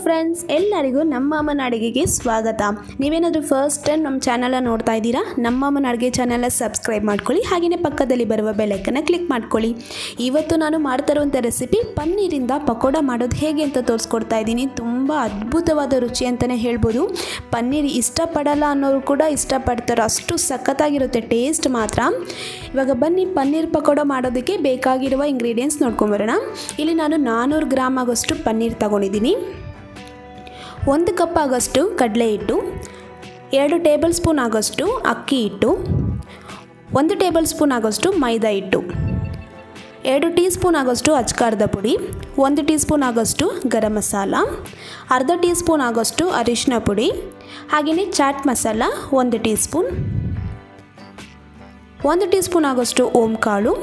Friends, ಎಲ್ಲರಿಗೂ ನಮ್ಮ ಅಮ್ಮನ ಅಡುಗೆಗೆ ಸ್ವಾಗತ. ನೀವೇನಾದರೂ ಫಸ್ಟ್ ಟೈಮ್ ನಮ್ಮ ಚಾನಲ್ನ ನೋಡ್ತಾ ಇದ್ದೀರಾ, ನಮ್ಮ ಅಮ್ಮನ ಅಡುಗೆ ಚಾನಲ್ನ ಸಬ್ಸ್ಕ್ರೈಬ್ ಮಾಡ್ಕೊಳ್ಳಿ. ಹಾಗೆಯೇ ಪಕ್ಕದಲ್ಲಿ ಬರುವ ಬೆಲ್ ಐಕನ್ನ ಕ್ಲಿಕ್ ಮಾಡ್ಕೊಳ್ಳಿ. ಇವತ್ತು ನಾನು ಮಾಡ್ತಾ ಇರುವಂಥ ರೆಸಿಪಿ ಪನ್ನೀರಿಂದ ಪಕೋಡ ಮಾಡೋದು ಹೇಗೆ ಅಂತ ತೋರಿಸ್ಕೊಡ್ತಾ ಇದ್ದೀನಿ. ತುಂಬ ಅದ್ಭುತವಾದ ರುಚಿ ಅಂತಲೇ ಹೇಳ್ಬೋದು. ಪನ್ನೀರ್ ಇಷ್ಟಪಡಲ್ಲ ಅನ್ನೋರು ಕೂಡ ಇಷ್ಟಪಡ್ತಾರೆ, ಅಷ್ಟು ಸಖತ್ತಾಗಿರುತ್ತೆ ಟೇಸ್ಟ್ ಮಾತ್ರ. ಇವಾಗ ಬನ್ನಿ ಪನ್ನೀರ್ ಪಕೋಡ ಮಾಡೋದಕ್ಕೆ ಬೇಕಾಗಿರುವ ಇಂಗ್ರೀಡಿಯೆಂಟ್ಸ್ ನೋಡ್ಕೊಂಬರೋಣ. ಇಲ್ಲಿ ನಾನು 400 ಗ್ರಾಮ್ ಆಗೋಷ್ಟು ಪನ್ನೀರ್ ತಗೊಂಡಿದ್ದೀನಿ. 1 ಕಪ್ ಆಗೋಷ್ಟು ಕಡಲೆ ಹಿಟ್ಟು, 2 ಟೇಬಲ್ ಸ್ಪೂನ್ ಆಗೋಷ್ಟು ಅಕ್ಕಿ ಹಿಟ್ಟು, 1 ಟೇಬಲ್ ಸ್ಪೂನ್ ಆಗೋಷ್ಟು ಮೈದಾ ಹಿಟ್ಟು, 2 ಟೀ ಸ್ಪೂನ್ ಆಗೋಷ್ಟು ಅಚ್ಕಾರದ ಪುಡಿ, 1 ಟೀ ಸ್ಪೂನ್ ಆಗೋಷ್ಟು ಗರಂ ಮಸಾಲ, ಅರ್ಧ ಟೀ ಸ್ಪೂನ್ ಆಗೋಷ್ಟು ಅರಿಶಿನ ಪುಡಿ, ಹಾಗೆಯೇ chaat masala 1 teaspoon, 1 teaspoon ಆಗೋಷ್ಟು ಓಂ ಕಾಳು,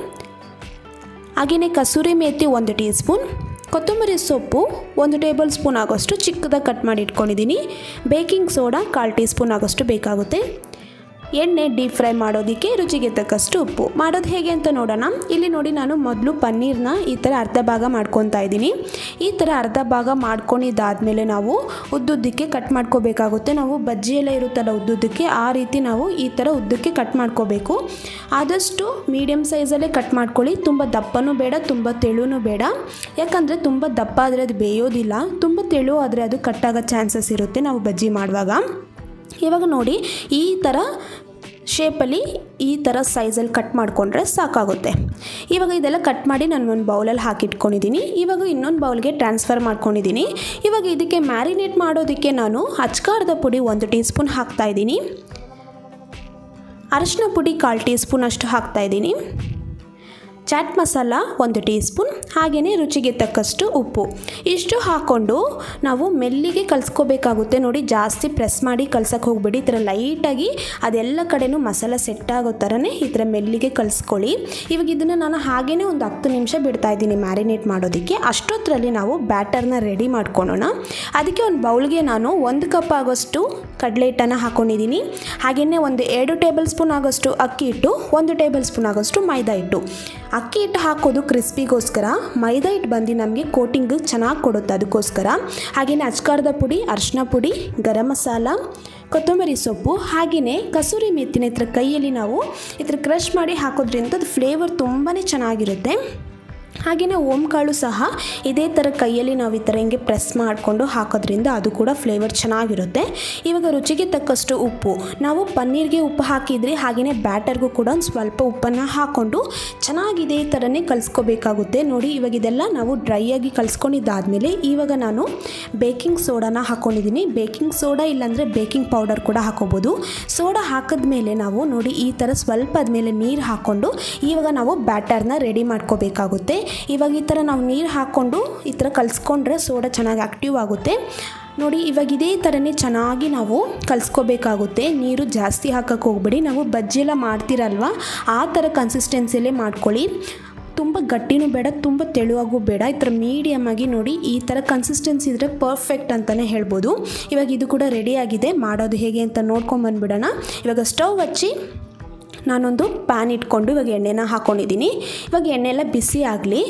ಹಾಗೆಯೇ ಕಸೂರಿ ಮೇಥಿ 1 ಟೀ ಸ್ಪೂನ್, ಕೊತ್ತಂಬರಿ ಸೊಪ್ಪು 1 ಟೇಬಲ್ ಸ್ಪೂನ್ ಆಗೋಷ್ಟು ಚಿಕ್ಕದಾಗಿ ಕಟ್ ಮಾಡಿ ಇಟ್ಕೊಂಡಿದ್ದೀನಿ. ಬೇಕಿಂಗ್ ಸೋಡಾ 1/4 ಟೀ ಸ್ಪೂನ್ ಆಗೋಷ್ಟು ಬೇಕಾಗುತ್ತೆ. ಎಣ್ಣೆ ಡೀಪ್ ಫ್ರೈ ಮಾಡೋದಕ್ಕೆ ರುಚಿಗೆ ತಕ್ಕಷ್ಟು ಉಪ್ಪು. ಮಾಡೋದು ಹೇಗೆ ಅಂತ ನೋಡೋಣ. ಇಲ್ಲಿ ನೋಡಿ, ನಾನು ಮೊದಲು ಪನ್ನೀರ್ನ ಈ ಥರ ಅರ್ಧ ಭಾಗ ಮಾಡ್ಕೊತಾ ಇದ್ದೀನಿ. ಈ ಥರ ಅರ್ಧ ಭಾಗ ಮಾಡ್ಕೊಂಡಿದ್ದಾದಮೇಲೆ ನಾವು ಉದ್ದುದ್ದಕ್ಕೆ ಕಟ್ ಮಾಡ್ಕೋಬೇಕಾಗುತ್ತೆ. ನಾವು ಬಜ್ಜಿ ಎಲ್ಲ ಇರುತ್ತಲ್ಲ ಉದ್ದುದ್ದಕ್ಕೆ, ಆ ರೀತಿ ನಾವು ಈ ಥರ ಉದ್ದಕ್ಕೆ ಕಟ್ ಮಾಡ್ಕೋಬೇಕು. ಆದಷ್ಟು ಮೀಡಿಯಮ್ ಸೈಜಲ್ಲೇ ಕಟ್ ಮಾಡ್ಕೊಳ್ಳಿ. ತುಂಬ ದಪ್ಪನೂ ಬೇಡ, ತುಂಬ ತೆಳುನೂ ಬೇಡ. ಯಾಕಂದರೆ ತುಂಬ ದಪ್ಪ ಆದರೆ ಅದು ಬೇಯೋದಿಲ್ಲ, ತುಂಬ ತೆಳು ಆದರೆ ಅದು ಕಟ್ಟಾಗೋ ಚಾನ್ಸಸ್ ಇರುತ್ತೆ ನಾವು ಬಜ್ಜಿ ಮಾಡುವಾಗ. ಇವಾಗ ನೋಡಿ, ಈ ಥರ ಶೇಪಲ್ಲಿ ಈ ಥರ ಸೈಜಲ್ಲಿ ಕಟ್ ಮಾಡಿಕೊಂಡ್ರೆ ಸಾಕಾಗುತ್ತೆ. ಇವಾಗ ಇದೆಲ್ಲ ಕಟ್ ಮಾಡಿ ನಾನು ಒಂದು ಬೌಲಲ್ಲಿ ಹಾಕಿಟ್ಕೊಂಡಿದ್ದೀನಿ. ಇವಾಗ ಇನ್ನೊಂದು ಬೌಲ್ಗೆ ಟ್ರಾನ್ಸ್ಫರ್ ಮಾಡ್ಕೊಂಡಿದ್ದೀನಿ. ಇವಾಗ ಇದಕ್ಕೆ ಮ್ಯಾರಿನೇಟ್ ಮಾಡೋದಕ್ಕೆ ನಾನು ಅಚ್ಕಾರದ ಪುಡಿ 1 ಟೀ ಸ್ಪೂನ್ ಹಾಕ್ತಾಯಿದ್ದೀನಿ, ಅರಿಶಿನ ಪುಡಿ 1/4 ಟೀ ಸ್ಪೂನ್ ಅಷ್ಟು ಹಾಕ್ತಾಯಿದ್ದೀನಿ, ಚಾಟ್ ಮಸಾಲ 1 ಟೀ ಸ್ಪೂನ್, ಹಾಗೆಯೇ ರುಚಿಗೆ ತಕ್ಕಷ್ಟು ಉಪ್ಪು. ಇಷ್ಟು ಹಾಕ್ಕೊಂಡು ನಾವು ಮೆಲ್ಲಿಗೆ ಕಲಿಸ್ಕೋಬೇಕಾಗುತ್ತೆ. ನೋಡಿ, ಜಾಸ್ತಿ ಪ್ರೆಸ್ ಮಾಡಿ ಕಲ್ಸಕ್ಕೆ ಹೋಗ್ಬೇಡಿ. ಈ ಥರ ಲೈಟಾಗಿ ಅದೆಲ್ಲ ಕಡೆನೂ ಮಸಾಲ ಸೆಟ್ ಆಗೋ ಥರನೇ ಈ ಥರ ಮೆಲ್ಲಿಗೆ ಕಲಿಸ್ಕೊಳ್ಳಿ. ಇವಾಗ ಇದನ್ನು ನಾನು ಹಾಗೆಯೇ ಒಂದು 10 ನಿಮಿಷ ಬಿಡ್ತಾಯಿದ್ದೀನಿ ಮ್ಯಾರಿನೇಟ್ ಮಾಡೋದಕ್ಕೆ. ಅಷ್ಟೊತ್ತರಲ್ಲಿ ನಾವು ಬ್ಯಾಟರ್ನ ರೆಡಿ ಮಾಡ್ಕೊಳ್ಳೋಣ. ಅದಕ್ಕೆ ಒಂದು ಬೌಲ್ಗೆ ನಾನು 1 ಕಪ್ ಆಗೋಷ್ಟು ಕಡಲೆ ಹಿಟ್ಟನ್ನು ಹಾಕ್ಕೊಂಡಿದ್ದೀನಿ. ಹಾಗೆಯೇ ಒಂದು 2 ಟೇಬಲ್ ಸ್ಪೂನ್ ಆಗೋಷ್ಟು ಅಕ್ಕಿ ಹಿಟ್ಟು, 1 ಟೇಬಲ್ ಸ್ಪೂನ್ ಆಗೋಷ್ಟು ಮೈದಾ ಹಿಟ್ಟು. ಅಕ್ಕಿ ಹಿಟ್ಟು ಹಾಕೋದು ಕ್ರಿಸ್ಪಿಗೋಸ್ಕರ, ಮೈದಾ ಹಿಟ್ಟು ಬಂದು ನಮಗೆ ಕೋಟಿಂಗ್ ಚೆನ್ನಾಗಿ ಕೊಡುತ್ತೆ ಅದಕ್ಕೋಸ್ಕರ. ಹಾಗೆಯೇ ಅಚ್ಕಾರದ ಪುಡಿ, ಅರಿಶಿನ ಪುಡಿ, ಗರಂ ಮಸಾಲ, ಕೊತ್ತಂಬರಿ ಸೊಪ್ಪು, ಹಾಗೆಯೇ ಕಸೂರಿ ಮೆಥಿನ ಈ ಥರ ಕೈಯಲ್ಲಿ ನಾವು ಈ ಥರ ಕ್ರಷ್ ಮಾಡಿ ಹಾಕೋದ್ರಿಂದ ಅದು ಫ್ಲೇವರ್ ತುಂಬಾ ಚೆನ್ನಾಗಿರುತ್ತೆ. ಹಾಗೆಯೇ ಓಂ ಕಾಳು ಸಹ ಇದೇ ಥರ ಕೈಯಲ್ಲಿ ನಾವು ಈ ಥರ ಹಿಂಗೆ ಪ್ರೆಸ್ ಮಾಡಿಕೊಂಡು ಹಾಕೋದ್ರಿಂದ ಅದು ಕೂಡ ಫ್ಲೇವರ್ ಚೆನ್ನಾಗಿರುತ್ತೆ. ಇವಾಗ ರುಚಿಗೆ ತಕ್ಕಷ್ಟು ಉಪ್ಪು. ನಾವು ಪನ್ನೀರ್ಗೆ ಉಪ್ಪು ಹಾಕಿದ್ರಿ, ಹಾಗೆಯೇ ಬ್ಯಾಟರ್ಗೂ ಕೂಡ ಒಂದು ಸ್ವಲ್ಪ ಉಪ್ಪನ್ನು ಹಾಕ್ಕೊಂಡು ಚೆನ್ನಾಗಿ ಇದೇ ಥರನೇ ಕಲಿಸ್ಕೋಬೇಕಾಗುತ್ತೆ. ನೋಡಿ, ಇವಾಗ ಇದೆಲ್ಲ ನಾವು ಡ್ರೈಯಾಗಿ ಕಲಿಸ್ಕೊಂಡಿದ್ದಾದಮೇಲೆ ಇವಾಗ ನಾನು ಬೇಕಿಂಗ್ ಸೋಡಾನ ಹಾಕ್ಕೊಂಡಿದ್ದೀನಿ. ಬೇಕಿಂಗ್ ಸೋಡಾ ಇಲ್ಲಾಂದರೆ ಬೇಕಿಂಗ್ ಪೌಡರ್ ಕೂಡ ಹಾಕೋಬೋದು. ಸೋಡಾ ಹಾಕಿದ್ಮೇಲೆ ನಾವು ನೋಡಿ ಈ ಥರ ಸ್ವಲ್ಪ ಆದಮೇಲೆ ನೀರು ಹಾಕ್ಕೊಂಡು ಇವಾಗ ನಾವು ಬ್ಯಾಟರ್ನ ರೆಡಿ ಮಾಡ್ಕೋಬೇಕಾಗುತ್ತೆ. ಇವಾಗ ಈ ಥರ ನಾವು ನೀರು ಹಾಕ್ಕೊಂಡು ಈ ಥರ ಕಲಿಸ್ಕೊಂಡ್ರೆ ಸೋಡಾ ಚೆನ್ನಾಗಿ ಆ್ಯಕ್ಟಿವ್ ಆಗುತ್ತೆ. ನೋಡಿ, ಇವಾಗ ಇದೇ ಥರನೇ ಚೆನ್ನಾಗಿ ನಾವು ಕಲಿಸ್ಕೋಬೇಕಾಗುತ್ತೆ. ನೀರು ಜಾಸ್ತಿ ಹಾಕಕ್ಕೆ ಹೋಗ್ಬೇಡಿ. ನಾವು ಬಜ್ಜಿ ಎಲ್ಲ ಮಾಡ್ತೀರಲ್ವ, ಆ ಥರ ಕನ್ಸಿಸ್ಟೆನ್ಸಿಯಲ್ಲೇ ಮಾಡ್ಕೊಳ್ಳಿ. ತುಂಬ ಗಟ್ಟಿನೂ ಬೇಡ, ತುಂಬ ತೆಳುವಾಗೂ ಬೇಡ. ಈ ಥರ ಮೀಡಿಯಮಾಗಿ ನೋಡಿ, ಈ ಥರ ಕನ್ಸಿಸ್ಟೆನ್ಸಿ ಇದ್ದರೆ ಪರ್ಫೆಕ್ಟ್ ಅಂತಲೇ ಹೇಳ್ಬೋದು. ಇವಾಗ ಇದು ಕೂಡ ರೆಡಿಯಾಗಿದೆ. ಮಾಡೋದು ಹೇಗೆ ಅಂತ ನೋಡ್ಕೊಂಬಂದ್ಬಿಡೋಣ. ಇವಾಗ ಸ್ಟವ್ ಹಚ್ಚಿ ನಾನೊಂದು ಪ್ಯಾನ್ ಇಟ್ಕೊಂಡು ಇವಾಗ ಎಣ್ಣೆನ ಹಾಕ್ಕೊಂಡಿದ್ದೀನಿ. ಇವಾಗ ಎಣ್ಣೆ ಎಲ್ಲ ಬಿಸಿ ಆಗಲಿ.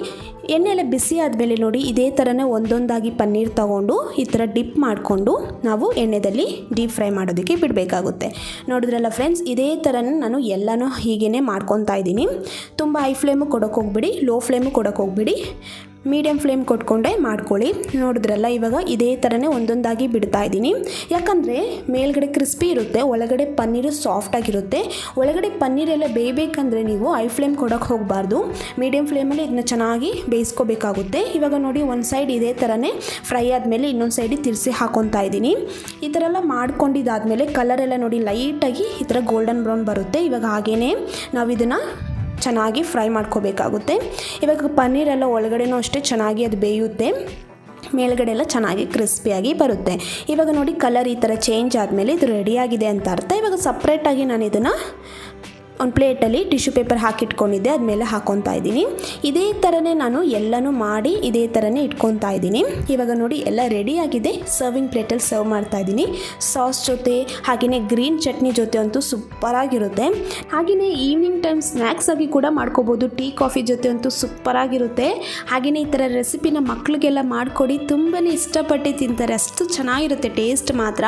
ಎಣ್ಣೆ ಎಲ್ಲ ಬಿಸಿ ಆದಮೇಲೆ ನೋಡಿ, ಇದೇ ಥರನೇ ಒಂದೊಂದಾಗಿ ಪನ್ನೀರ್ ತೊಗೊಂಡು ಈ ಥರ ಡಿಪ್ ಮಾಡಿಕೊಂಡು ನಾವು ಎಣ್ಣೆಯಲ್ಲಿ ಡೀಪ್ ಫ್ರೈ ಮಾಡೋದಕ್ಕೆ ಬಿಡಬೇಕಾಗುತ್ತೆ. ನೋಡಿದ್ರಲ್ಲ ಫ್ರೆಂಡ್ಸ್, ಇದೇ ಥರನೇ ನಾನು ಎಲ್ಲನೂ ಹೀಗೇ ಮಾಡ್ಕೊತಾ ಇದ್ದೀನಿ. ತುಂಬ ಹೈ ಫ್ಲೇಮು ಕೊಡೋಕೆ ಹೋಗ್ಬಿಡಿ, ಲೋ ಫ್ಲೇಮು ಕೊಡೋಕೆ ಹೋಗ್ಬಿಡಿ, ಮೀಡಿಯಮ್ ಫ್ಲೇಮ್ ಕೊಟ್ಕೊಂಡೇ ಮಾಡ್ಕೊಳ್ಳಿ. ನೋಡಿದ್ರಲ್ಲ, ಇವಾಗ ಇದೇ ಥರನೇ ಒಂದೊಂದಾಗಿ ಬಿಡ್ತಾ ಇದ್ದೀನಿ. ಯಾಕಂದರೆ ಮೇಲ್ಗಡೆ ಕ್ರಿಸ್ಪಿ ಇರುತ್ತೆ, ಒಳಗಡೆ ಪನ್ನೀರು ಸಾಫ್ಟಾಗಿರುತ್ತೆ. ಒಳಗಡೆ ಪನ್ನೀರೆಲ್ಲ ಬೇಯಬೇಕಂದ್ರೆ ನೀವು ಹೈ ಫ್ಲೇಮ್ ಕೊಡೋಕೆ ಹೋಗಬಾರ್ದು, ಮೀಡಿಯಮ್ ಫ್ಲೇಮಲ್ಲಿ ಇದನ್ನ ಚೆನ್ನಾಗಿ ಬೇಯಿಸ್ಕೋಬೇಕಾಗುತ್ತೆ. ಇವಾಗ ನೋಡಿ, ಒಂದು ಸೈಡ್ ಇದೇ ಥರನೇ ಫ್ರೈ ಆದಮೇಲೆ ಇನ್ನೊಂದು ಸೈಡಿಗೆ ತಿರ್ಸಿ ಹಾಕ್ಕೊತಾ ಇದ್ದೀನಿ. ಈ ಥರ ಎಲ್ಲ ಮಾಡ್ಕೊಂಡಿದ್ದಾದಮೇಲೆ ಕಲರೆಲ್ಲ ನೋಡಿ ಲೈಟಾಗಿ ಈ ಥರ ಗೋಲ್ಡನ್ ಬ್ರೌನ್ ಬರುತ್ತೆ. ಇವಾಗ ಹಾಗೇ ನಾವು ಇದನ್ನು ಚೆನ್ನಾಗಿ ಫ್ರೈ ಮಾಡ್ಕೋಬೇಕಾಗುತ್ತೆ. ಇವಾಗ ಪನ್ನೀರೆಲ್ಲ ಒಳಗಡೆನೂ ಅಷ್ಟೇ ಚೆನ್ನಾಗಿ ಅದು ಬೇಯುತ್ತೆ, ಮೇಲ್ಗಡೆ ಎಲ್ಲ ಚೆನ್ನಾಗಿ ಕ್ರಿಸ್ಪಿಯಾಗಿ ಬರುತ್ತೆ. ಇವಾಗ ನೋಡಿ, ಕಲರ್ ಈ ಥರ ಚೇಂಜ್ ಆದಮೇಲೆ ಇದು ರೆಡಿಯಾಗಿದೆ ಅಂತ ಅರ್ಥ. ಇವಾಗ ಸಪ್ರೇಟಾಗಿ ನಾನು ಇದನ್ನು ಒಂದು ಪ್ಲೇಟಲ್ಲಿ ಟಿಶ್ಯೂ ಪೇಪರ್ ಹಾಕಿಟ್ಕೊಂಡಿದ್ದೆ, ಅದ್ಮೇಲೆ ಹಾಕ್ಕೊತಾ ಇದ್ದೀನಿ. ಇದೇ ಥರನೇ ನಾನು ಎಲ್ಲನೂ ಮಾಡಿ ಇದೇ ಥರನೇ ಇಟ್ಕೊತಾ ಇದ್ದೀನಿ. ಇವಾಗ ನೋಡಿ ಎಲ್ಲ ರೆಡಿಯಾಗಿದೆ. ಸರ್ವಿಂಗ್ ಪ್ಲೇಟಲ್ಲಿ ಸರ್ವ್ ಮಾಡ್ತಾ ಇದ್ದೀನಿ. ಸಾಸ್ ಜೊತೆ ಹಾಗೆಯೇ ಗ್ರೀನ್ ಚಟ್ನಿ ಜೊತೆ ಅಂತೂ ಸೂಪರಾಗಿರುತ್ತೆ. ಹಾಗೆಯೇ ಈವ್ನಿಂಗ್ ಟೈಮ್ ಸ್ನ್ಯಾಕ್ಸ್ ಆಗಿ ಕೂಡ ಮಾಡ್ಕೋಬೋದು. ಟೀ ಕಾಫಿ ಜೊತೆ ಅಂತೂ ಸೂಪರಾಗಿರುತ್ತೆ. ಹಾಗೆಯೇ ಈ ಥರ ರೆಸಿಪಿನ ಮಕ್ಕಳಿಗೆಲ್ಲ ಮಾಡಿಕೊಡಿ, ತುಂಬಾ ಇಷ್ಟಪಟ್ಟು ತಿಂತಾರೆ. ಅಷ್ಟು ಚೆನ್ನಾಗಿರುತ್ತೆ ಟೇಸ್ಟ್ ಮಾತ್ರ.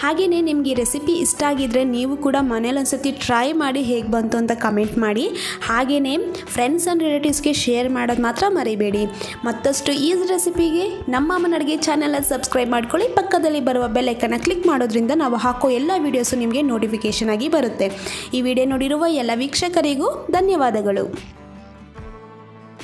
ಹಾಗೆಯೇ ನಿಮಗೆ ಈ ರೆಸಿಪಿ ಇಷ್ಟ ಆಗಿದ್ದರೆ ನೀವು ಕೂಡ ಮನೇಲಿ ಒಂದ್ಸತಿ ಟ್ರೈ ಮಾಡಿ ಹೇಗೆ ಬಂತು ಅಂತ ಕಮೆಂಟ್ ಮಾಡಿ. ಹಾಗೆಯೇ ಫ್ರೆಂಡ್ಸ್ ಆ್ಯಂಡ್ ರಿಲೇಟಿವ್ಸ್ಗೆ ಶೇರ್ ಮಾಡೋದು ಮಾತ್ರ ಮರಿಬೇಡಿ. ಮತ್ತಷ್ಟು ಈಸಿ ರೆಸಿಪಿಗೆ ನಮ್ಮ ಅಮ್ಮನ ಅಡುಗೆ ಚಾನಲ್ ಸಬ್ಸ್ಕ್ರೈಬ್ ಮಾಡ್ಕೊಳ್ಳಿ. ಪಕ್ಕದಲ್ಲಿ ಬರುವ ಬೆಲ್ ಐಕನ್ನ ಕ್ಲಿಕ್ ಮಾಡೋದ್ರಿಂದ ನಾವು ಹಾಕೋ ಎಲ್ಲ ವೀಡಿಯೋಸು ನಿಮಗೆ ನೋಟಿಫಿಕೇಷನ್ ಆಗಿ ಬರುತ್ತೆ. ಈ ವಿಡಿಯೋ ನೋಡಿರುವ ಎಲ್ಲ ವೀಕ್ಷಕರಿಗೂ ಧನ್ಯವಾದಗಳು.